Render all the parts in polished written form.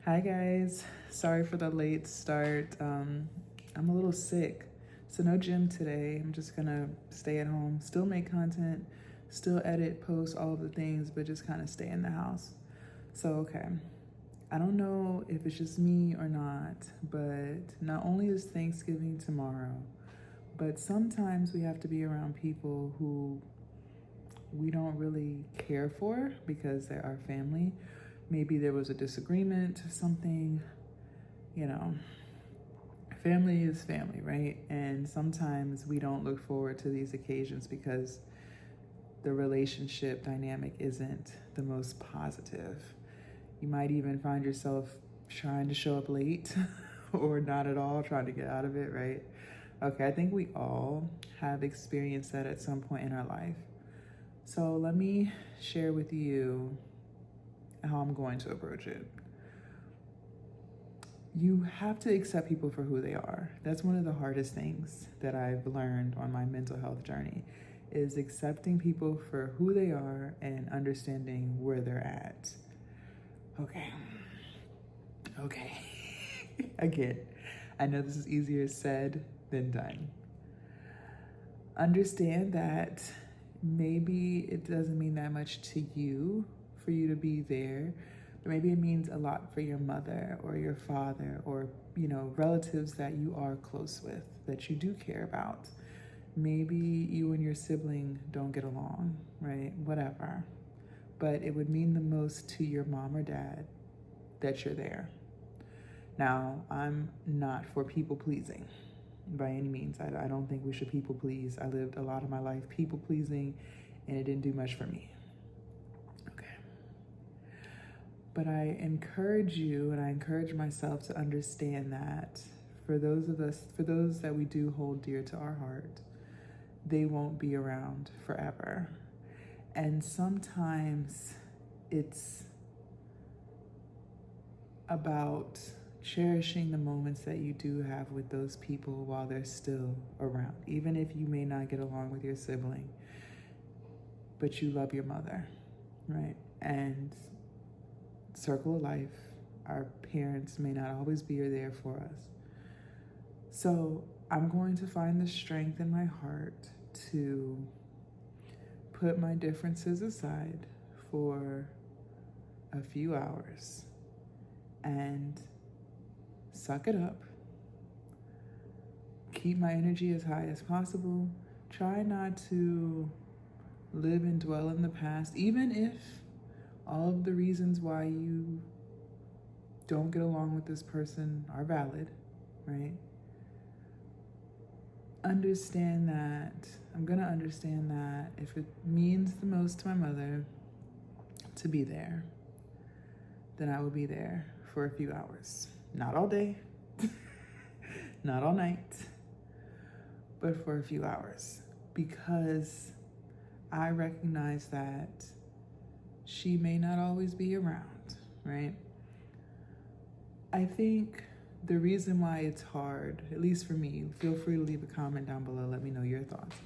Hi guys, sorry for the late start. I'm a little sick, so no gym today. I'm just gonna stay at home, still make content, still edit, post, all of the things, but just kind of stay in the house. So, okay. I don't know if it's just me or not, but not only is Thanksgiving tomorrow, but sometimes we have to be around people who we don't really care for because they're our family. Maybe there was a disagreement, something, you know, family is family, right? And sometimes we don't look forward to these occasions because the relationship dynamic isn't the most positive. You might even find yourself trying to show up late or not at all, trying to get out of it, right? Okay, I think we all have experienced that at some point in our life. So let me share with you how I'm going to approach it. You have to accept people for who they are. That's one of the hardest things that I've learned on my mental health journey is accepting people for who they are and understanding where they're at. Okay. Again, I know this is easier said than done. Understand that maybe it doesn't mean that much to you for you to be there, but maybe it means a lot for your mother or your father or, relatives that you are close with, that you do care about. Maybe you and your sibling don't get along, right? Whatever. But it would mean the most to your mom or dad that you're there. Now, I'm not for people pleasing by any means. I don't think we should people please. I lived a lot of my life people pleasing and it didn't do much for me. Okay. But I encourage you and I encourage myself to understand that for those that we do hold dear to our heart, they won't be around forever. And sometimes it's about cherishing the moments that you do have with those people while they're still around, even if you may not get along with your sibling, but you love your mother, right? And circle of life, our parents may not always be there for us. So I'm going to find the strength in my heart to put my differences aside for a few hours and suck it up, keep my energy as high as possible, try not to live and dwell in the past, even if all of the reasons why you don't get along with this person are valid, right? Understand that, I'm gonna understand that if it means the most to my mother to be there, then I will be there for a few hours. Not all day, not all night, but for a few hours. Because I recognize that she may not always be around, right? I think the reason why it's hard, at least for me, feel free to leave a comment down below, let me know your thoughts.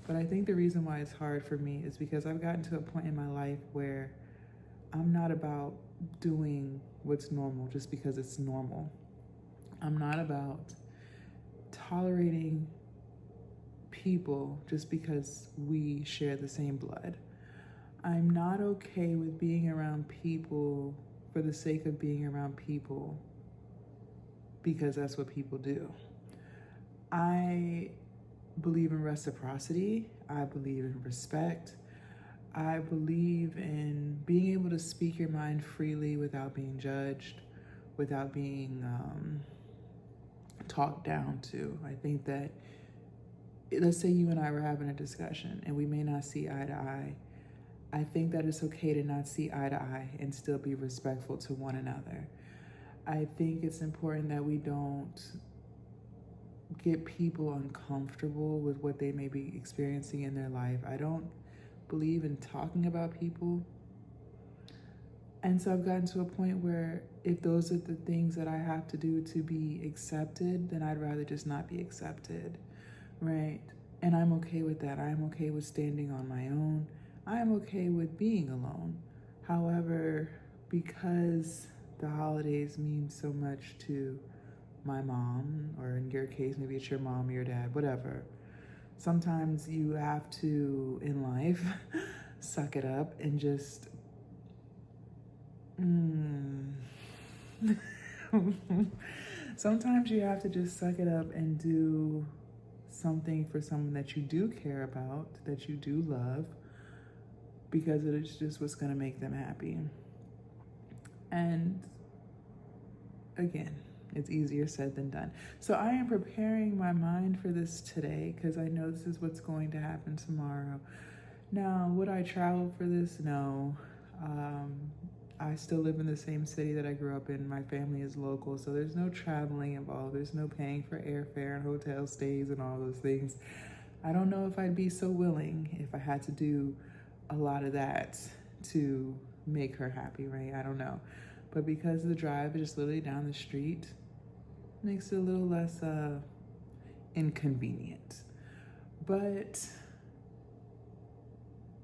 But I think the reason why it's hard for me is because I've gotten to a point in my life where I'm not about doing what's normal just because it's normal. I'm not about tolerating people just because we share the same blood. I'm not okay with being around people for the sake of being around people because that's what people do. I believe in reciprocity. I believe in respect. I believe in being able to speak your mind freely without being judged, without being talked down to. I think that, let's say you and I were having a discussion and we may not see eye to eye. I think that it's okay to not see eye to eye and still be respectful to one another. I think it's important that we don't get people uncomfortable with what they may be experiencing in their life. I don't believe in talking about people. And so I've gotten to a point where if those are the things that I have to do to be accepted, then I'd rather just not be accepted, right? And I'm okay with that. I'm okay with standing on my own. I'm okay with being alone. However, because the holidays mean so much to my mom, or in your case, maybe it's your mom or your dad, whatever. Sometimes you have to, in life, suck it up and just sometimes you have to just suck it up and do something for someone that you do care about, that you do love, because it is just what's going to make them happy. And again, it's easier said than done. So I am preparing my mind for this today because I know this is what's going to happen tomorrow. Now, would I travel for this? No. I still live in the same city that I grew up in. My family is local, so there's no traveling involved. There's no paying for airfare and hotel stays and all those things. I don't know if I'd be so willing if I had to do a lot of that to make her happy, right? I don't know. But because the drive is just literally down the street, makes it a little less inconvenient. But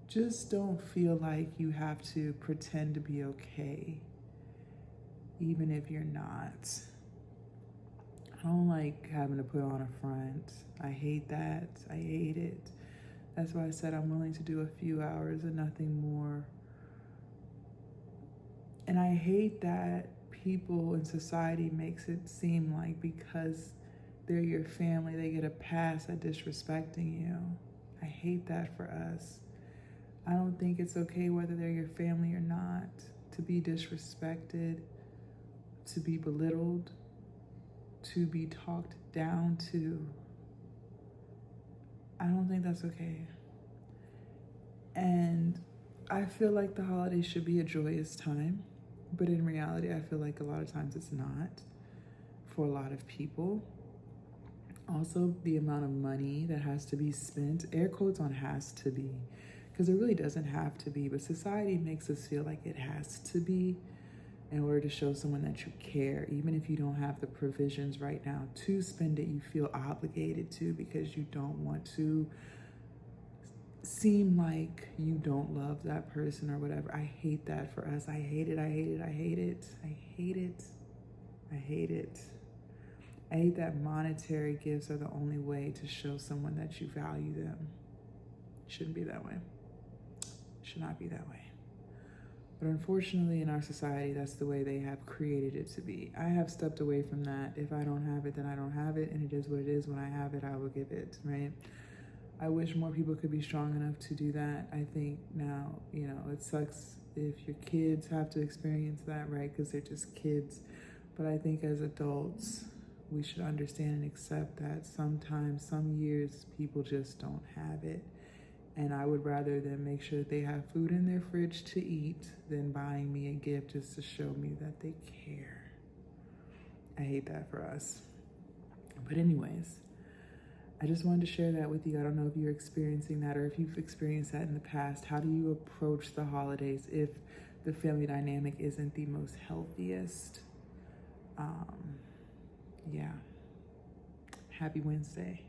just don't feel like you have to pretend to be okay, even if you're not. I don't like having to put on a front. I hate that. I hate it. That's why I said I'm willing to do a few hours and nothing more. And I hate that people in society makes it seem like because they're your family, they get a pass at disrespecting you. I hate that for us. I don't think it's okay, whether they're your family or not, to be disrespected, to be belittled, to be talked down to. I don't think that's okay. And I feel like the holidays should be a joyous time, but in reality, I feel like a lot of times it's not for a lot of people. Also, the amount of money that has to be spent, air quotes on has to be, because it really doesn't have to be, but society makes us feel like it has to be in order to show someone that you care. Even if you don't have the provisions right now to spend it, you feel obligated to, because you don't want to seem like you don't love that person or whatever. I hate that for us. I hate it. I hate it. I hate it. I hate it. I hate it. I hate that monetary gifts are the only way to show someone that you value them. It shouldn't be that way. It should not be that way. But unfortunately, in our society, that's the way they have created it to be. I have stepped away from that. If I don't have it, then I don't have it, and it is what it is. When I have it, I will give it, right? I wish more people could be strong enough to do that. I think now, it sucks if your kids have to experience that, right? Because they're just kids. But I think as adults, we should understand and accept that sometimes, some years, people just don't have it. And I would rather them make sure that they have food in their fridge to eat than buying me a gift just to show me that they care. I hate that for us. But anyways, I just wanted to share that with you. I don't know if you're experiencing that or if you've experienced that in the past. How do you approach the holidays if the family dynamic isn't the most healthiest? Yeah. Happy Wednesday.